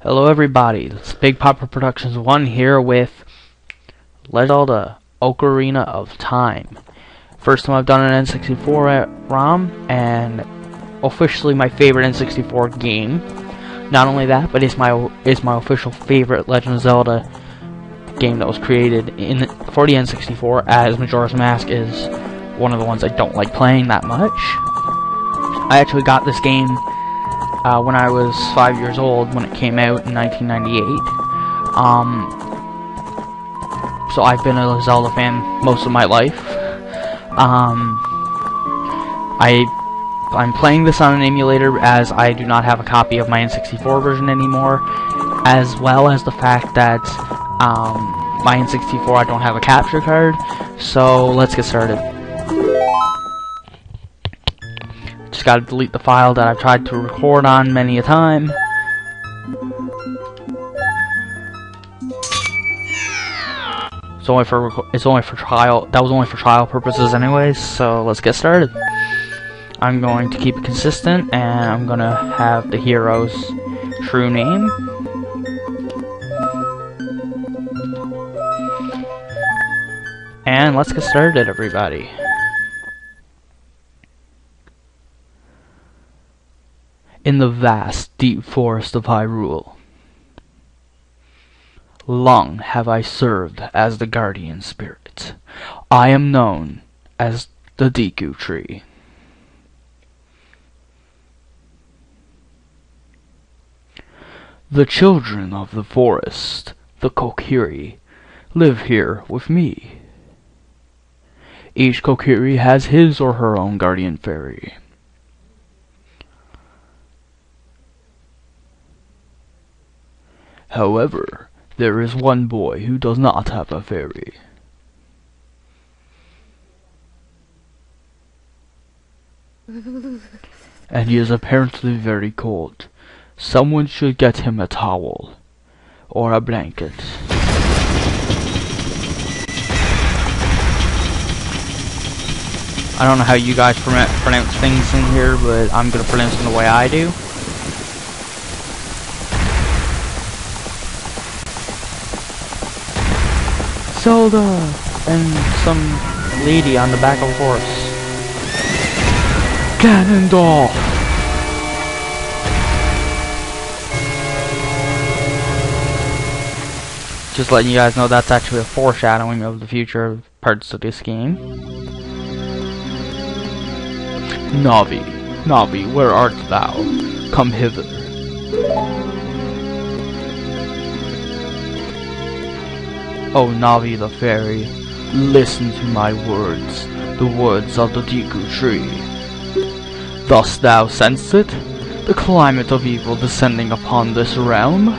Hello everybody, it's Big Papa Productions 1 here with Zelda, Ocarina of Time. First time I've done an N64 ROM, and officially my favorite N64 game. Not only that, but it's my official favorite Legend of Zelda game that was created for the N64, as Majora's Mask is one of the ones I don't like playing that much. I actually got this game when I was 5 years old, when it came out in 1998. So I've been a Zelda fan most of my life. I'm playing this on an emulator, as I do not have a copy of my N64 version anymore, as well as the fact that my N64 I don't have a capture card. So let's get started. Just gotta delete the file that I've tried to record on many a time. It's only for trial. That was only for trial purposes anyways, so let's get started. I'm going to keep it consistent, and I'm gonna have the hero's true name. And let's get started, everybody. In the vast, deep forest of Hyrule, long have I served as the guardian spirit. I am known as the Deku Tree. The children of the forest, the Kokiri, live here with me. Each Kokiri has his or her own guardian fairy. However, there is one boy who does not have a fairy. And he is apparently very cold. Someone should get him a towel or a blanket. I don't know how you guys pronounce things in here, but I'm gonna pronounce them the way I do. Zelda! And some lady on the back of a horse. Ganondorf! Just letting you guys know that's actually a foreshadowing of the future parts of this game. Navi, Navi, where art thou? Come hither. O Navi the fairy, listen to my words, the words of the Deku Tree. Dost thou sense it? The climate of evil descending upon this realm?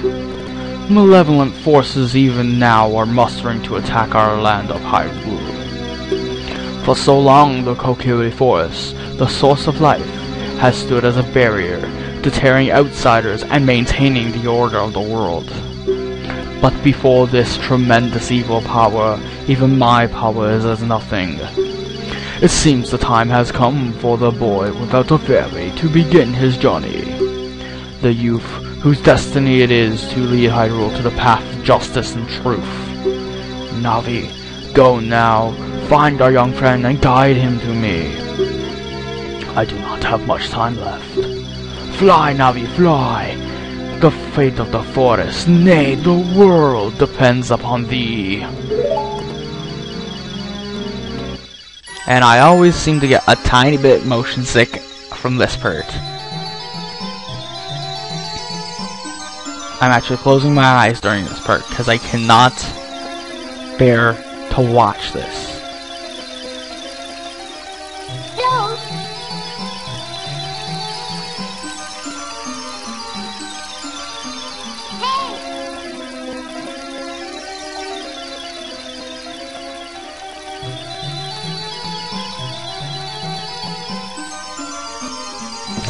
Malevolent forces even now are mustering to attack our land of Hyrule. For so long the Kokiri Forest, the source of life, has stood as a barrier, deterring outsiders and maintaining the order of the world. But before this tremendous evil power, even my power is as nothing. It seems the time has come for the boy without a fairy to begin his journey. The youth whose destiny it is to lead Hyrule to the path of justice and truth. Navi, go now, find our young friend and guide him to me. I do not have much time left. Fly, Navi, fly! The fate of the forest, nay, the world, depends upon thee. And I always seem to get a tiny bit motion sick from this part. I'm actually closing my eyes during this part, because I cannot bear to watch this.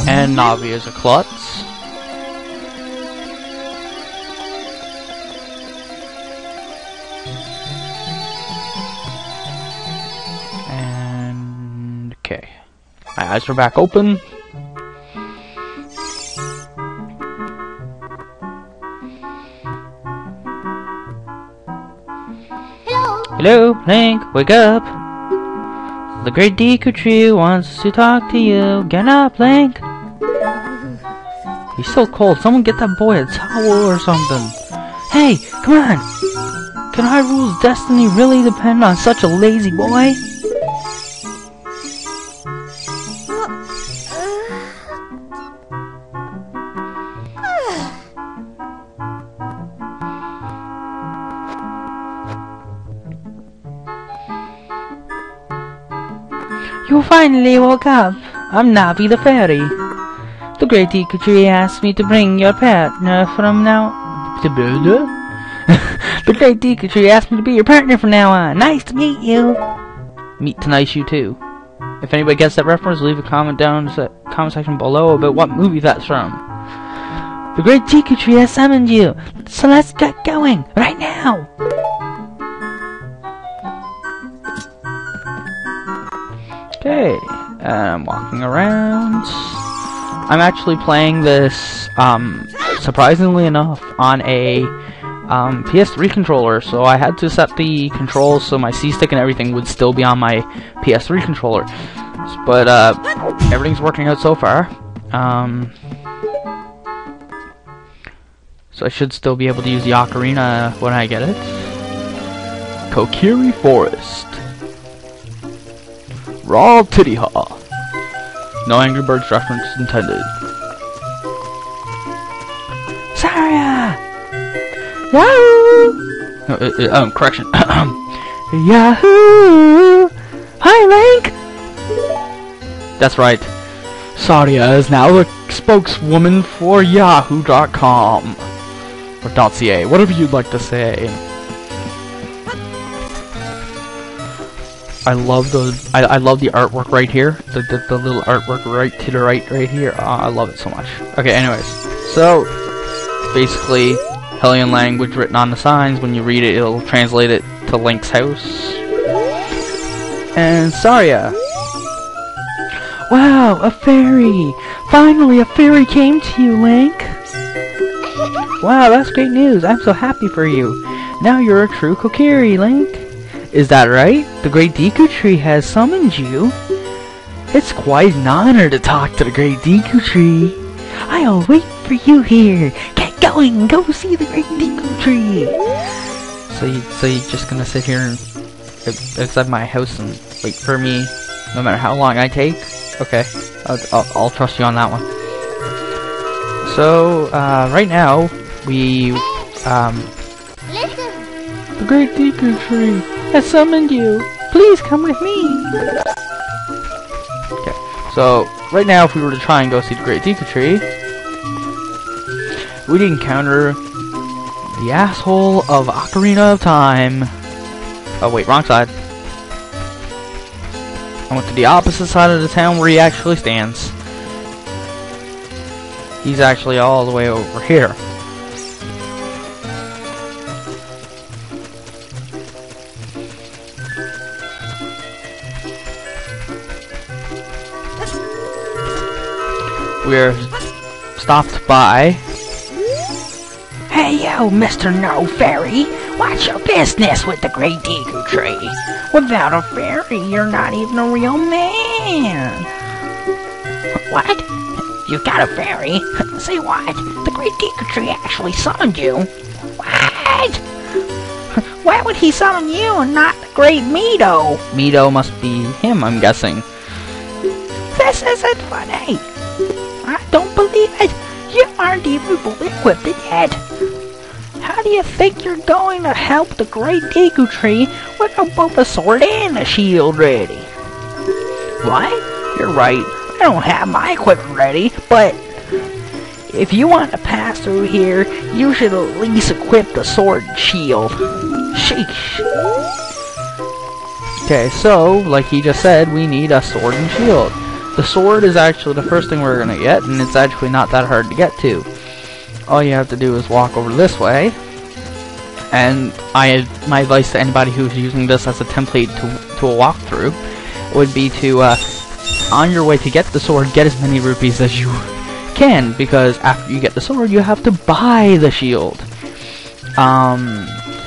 And Navi is a klutz. And okay. My eyes are back open. Hello, Link, wake up. The great Deku Tree wants to talk to you. Get up, Link. He's so cold. Someone get that boy a towel or something. Hey, come on. Can Hyrule's destiny really depend on such a lazy boy? You finally woke up. I'm Navi the fairy. The great Deku Tree asked me to bring your partner from now. The great Deku Tree asked me to be your partner from now on. Nice to meet you. Meet to nice you too. If anybody gets that reference, leave a comment down in the comment section below about what movie that's from. The great Deku Tree has summoned you, so let's get going right now. Okay, I'm walking around. I'm actually playing this, surprisingly enough, on a PS3 controller, so I had to set the controls so my C-stick and everything would still be on my PS3 controller. But everything's working out so far. So I should still be able to use the Ocarina when I get it. Kokiri Forest. Raw Titty Ha. No Angry Birds reference intended. Saria! Yahoo! Correction. Yahoo! Hi, Link! That's right. Saria is now the spokeswoman for Yahoo.com. Or .ca, whatever you'd like to say. I love I love the artwork right here. The little artwork right to the right here. I love it so much. Okay, anyways. So, basically, Hellion language written on the signs. When you read it, it'll translate it to Link's house. And Saria. Wow, a fairy! Finally, a fairy came to you, Link! Wow, that's great news. I'm so happy for you. Now you're a true Kokiri, Link. Is that right? The great Deku Tree has summoned you. It's quite an honor to talk to the great Deku Tree. I'll wait for you here. Get going, go see the great Deku Tree. So you're just gonna sit here and outside my house and wait for me, no matter how long I take? Okay, I'll trust you on that one. So right now we the great Deku Tree has summoned you. Please come with me. Okay, so right now if we were to try and go see the great Deku Tree, we'd encounter the asshole of Ocarina of Time. Oh wait, wrong side. I went to the opposite side of the town where he actually stands. He's actually all the way over here. We're stopped by... Hey yo, Mr. No Fairy! What's your business with the great Deku Tree? Without a fairy, you're not even a real man! What? You got a fairy? Say what? The great Deku Tree actually summoned you? What? Why would he summon you and not the great Mido? Mido must be him, I'm guessing. This isn't funny! I don't believe it! You aren't even fully equipped yet! How do you think you're going to help the great Deku Tree without both a sword and a shield ready? What? You're right, I don't have my equipment ready, but if you want to pass through here, you should at least equip the sword and shield. Sheesh. Okay, so, like he just said, we need a sword and shield. The sword is actually the first thing we're gonna get, and it's actually not that hard to get to. All you have to do is walk over this way, and my advice to anybody who's using this as a template to a walkthrough would be to, on your way to get the sword, get as many rupees as you can, because after you get the sword, you have to buy the shield.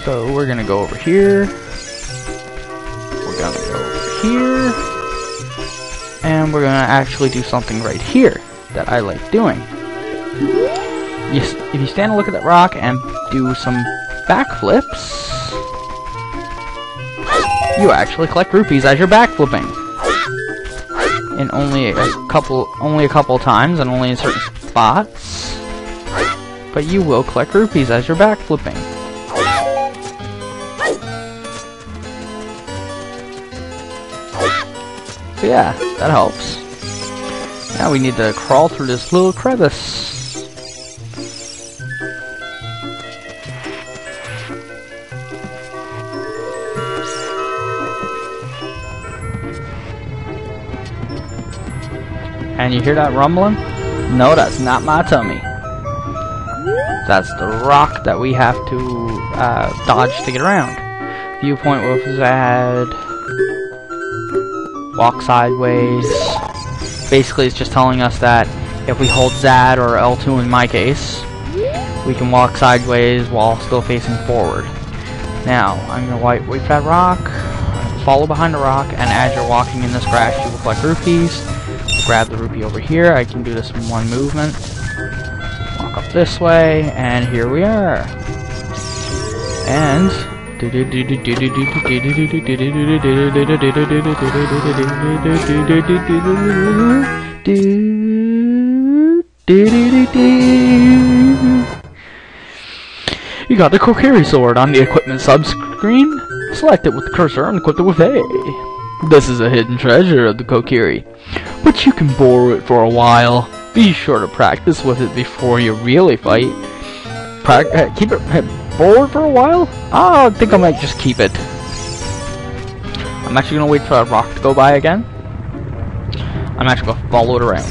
So we're gonna go over here. gonna go here, and we're gonna actually do something right here that I like doing. If you stand and look at that rock and do some backflips, you actually collect rupees as you're backflipping. And only a couple times, and only in certain spots. But you will collect rupees as you're backflipping. So yeah, that helps. Now we need to crawl through this little crevice. And you hear that rumbling? No, that's not my tummy. That's the rock that we have to dodge to get around. Viewpoint with Zad. Walk sideways. Basically, it's just telling us that if we hold Zad, or L2 in my case, we can walk sideways while still facing forward. Now, I'm going to wait for that rock, follow behind the rock, and as you're walking in this grass, you will collect rupees. Grab the rupee over here. I can do this in one movement. Walk up this way, and here we are. And you got the Kokiri sword on the equipment sub-screen. Select it with the cursor and equip it with A. This is a hidden treasure of the Kokiri, but you can borrow it for a while. Be sure to practice with it before you really fight. Keep it borrowed for a while? I think I might just keep it. I'm actually going to wait for that rock to go by again. I'm actually going to follow it around.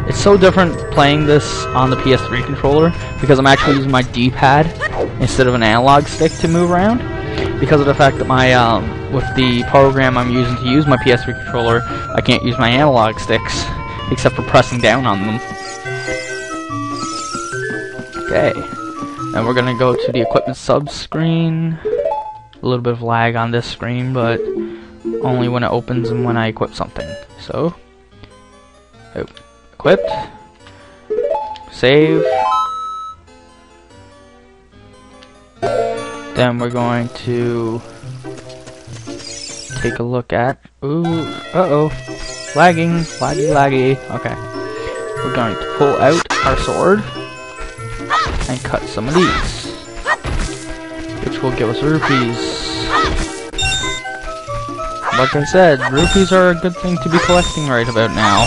It's so different playing this on the PS3 controller because I'm actually using my D-pad instead of an analog stick to move around, because of the fact that my with the program I'm using to use my PS3 controller, I can't use my analog sticks except for pressing down on them. Okay, and we're gonna go to the equipment sub screen. A little bit of lag on this screen, but only when it opens and when I equip something. So, equipped, save. Then we're going to take a look at, lagging, laggy, okay. We're going to pull out our sword and cut some of these, which will give us rupees. Like I said, rupees are a good thing to be collecting right about now.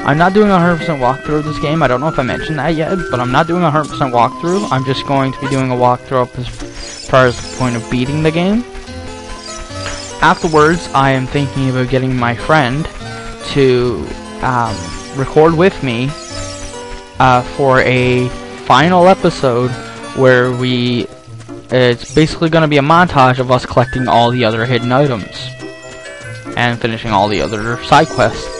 I'm not doing a 100% walkthrough of this game. I don't know if I mentioned that yet, but I'm not doing a 100% walkthrough. I'm just going to be doing a walkthrough up as far as the point of beating the game. Afterwards, I am thinking about getting my friend to record with me for a final episode where it's basically going to be a montage of us collecting all the other hidden items and finishing all the other side quests.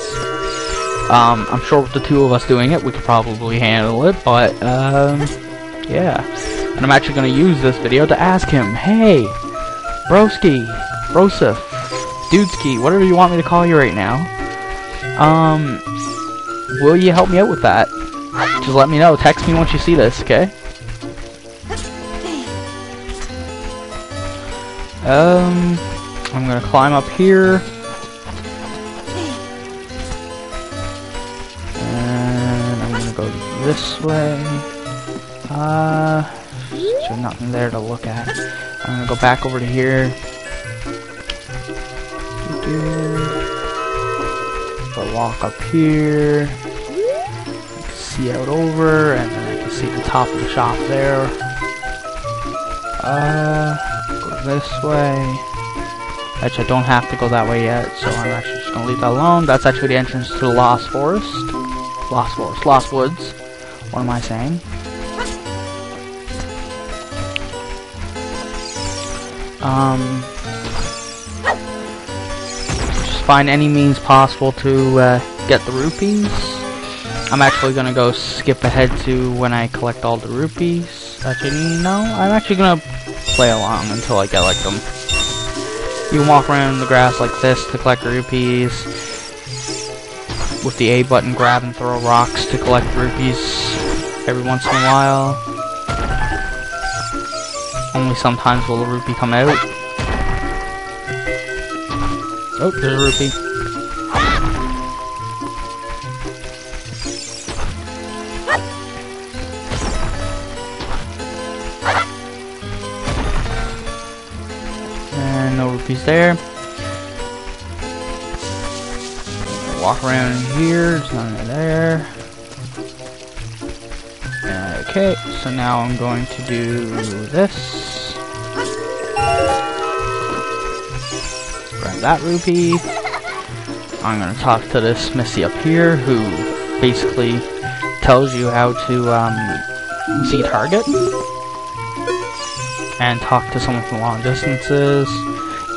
I'm sure with the two of us doing it, we could probably handle it, but, yeah. And I'm actually going to use this video to ask him, hey, broski, brosif, dudeski, whatever you want me to call you right now, will you help me out with that? Just let me know. Text me once you see this, okay? I'm going to climb up here. Go this way. There's nothing there to look at. I'm gonna go back over to here. Go walk up here. I can see out over, and then I can see the top of the shop there. Go this way. Actually, I don't have to go that way yet, so I'm actually just gonna leave that alone. That's actually the entrance to the Lost Forest. Lost Woods. What am I saying? Just find any means possible to get the rupees. I'm actually gonna go skip ahead to when I collect all the rupees. Actually, no, I'm actually gonna play along until I get like them. You can walk around in the grass like this to collect rupees. With the A button, grab and throw rocks to collect rupees every once in a while. Only sometimes will a rupee come out. Oh, there's a rupee. And no rupees there. Walk around here, there's none there. Okay, so now I'm going to do this. Grab that rupee. I'm going to talk to this Missy up here, who basically tells you how to Z-target. And talk to someone from long distances.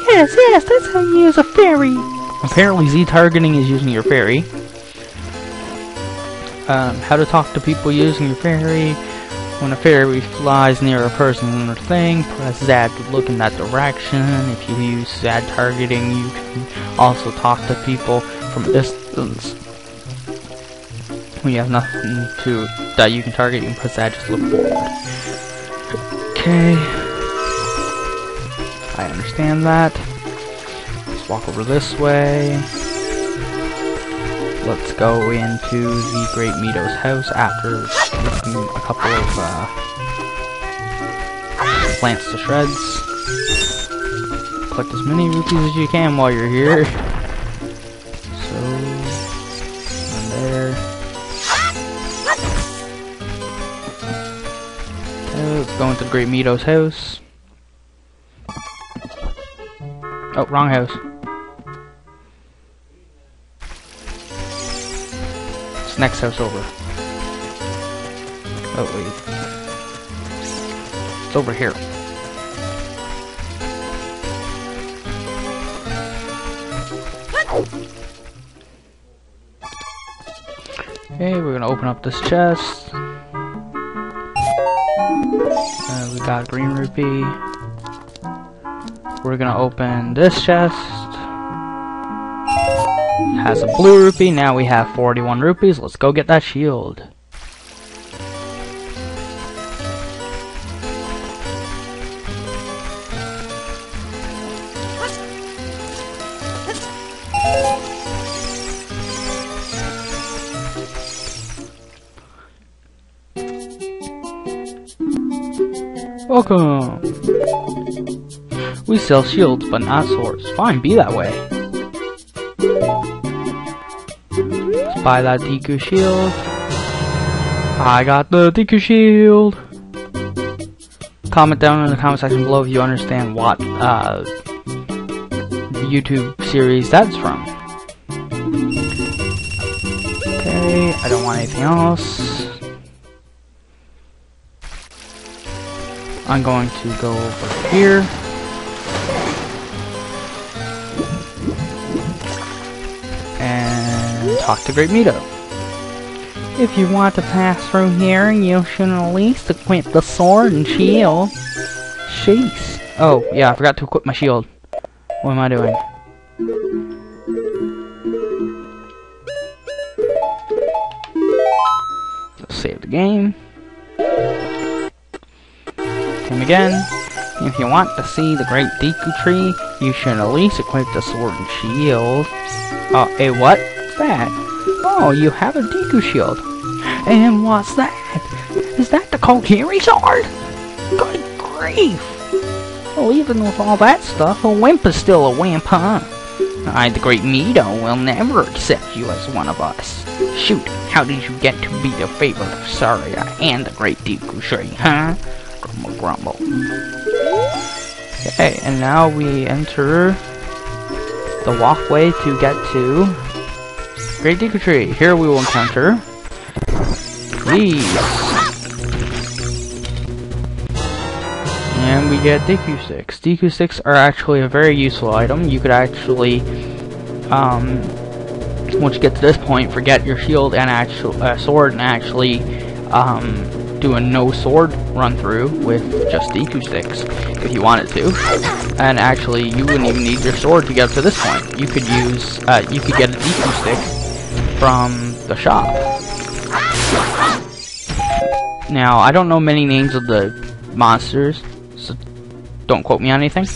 Yes, that's how you use a fairy. Apparently Z-targeting is using your fairy. How to talk to people using your fairy. When a fairy flies near a person or thing, press Z to look in that direction. If you use Z targeting, you can also talk to people from a distance. When you have nothing that you can target, you can press Z, just look forward. Okay. I understand that. Let's walk over this way. Let's go into the Great Meadows house after ripping a couple of plants to shreds. Collect as many rupees as you can while you're here. So, and there. Okay, let's go into the Great Meadows house. Oh, wrong house. Next house over. Oh wait. It's over here. Okay, we're gonna open up this chest. We got green rupee. We're gonna open this chest. Has a blue rupee. Now we have 41 rupees. Let's go get that shield. Welcome. We sell shields, but not swords. Fine, be that way. Let's buy that Deku shield. I got the Deku shield. Comment down in the comment section below if you understand what YouTube series that's from. Okay, I don't want anything else. I'm going to go over here. And talk to Great Meadow. If you want to pass through here, you should at least equip the sword and shield. Jeez. Oh, yeah, I forgot to equip my shield. What am I doing? Let's save the game. Game again. If you want to see the Great Deku Tree, you should at least equip the sword and shield. Hey, what? What's that? Oh, you have a Deku shield. And what's that? Is that the Kokiri sword? Good grief! Well, even with all that stuff, a wimp is still a wimp, huh? The Great Meadow will never accept you as one of us. Shoot, how did you get to be the favorite of Saria and the Great Deku Tree, huh? Grumble, grumble. Okay, and now we enter the walkway to get to Great Deku Tree. Here we will encounter these. And we get Deku Sticks. Deku Sticks are actually a very useful item. You could actually, once you get to this point, forget your shield and sword and actually, do a no sword run through with just Deku sticks if you wanted to. And actually, you wouldn't even need your sword to get up to this point. You could use, you could get a Deku stick from the shop. Now, I don't know many names of the monsters, so don't quote me on anything.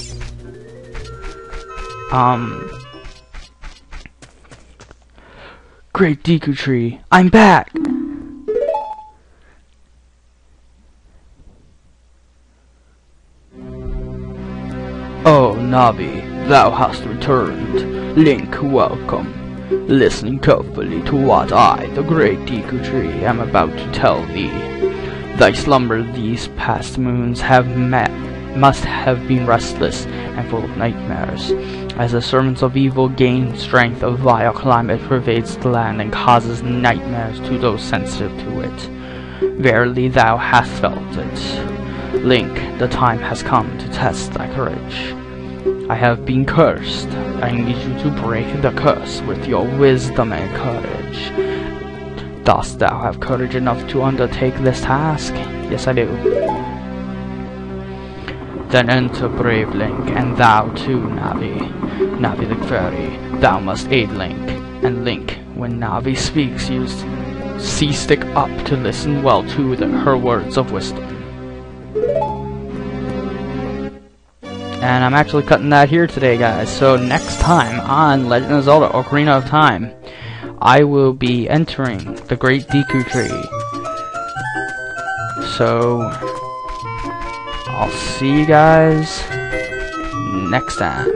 Great Deku Tree, I'm back! Oh, Navi, thou hast returned. Link, welcome. Listening carefully to what I, the Great Deku Tree, am about to tell thee. Thy slumber these past moons must have been restless and full of nightmares, as the servants of evil gain strength. A vile climate pervades the land and causes nightmares to those sensitive to it. Verily thou hast felt it. Link, the time has come to test thy courage. I have been cursed. I need you to break the curse with your wisdom and courage. Dost thou have courage enough to undertake this task? Yes, I do. Then enter, brave Link, and thou too, Navi. Navi the fairy, thou must aid Link. And Link, when Navi speaks, use C-stick up to listen well to her words of wisdom. And I'm actually cutting that here today, guys. So next time on Legend of Zelda Ocarina of Time, I will be entering the Great Deku Tree. So I'll see you guys next time.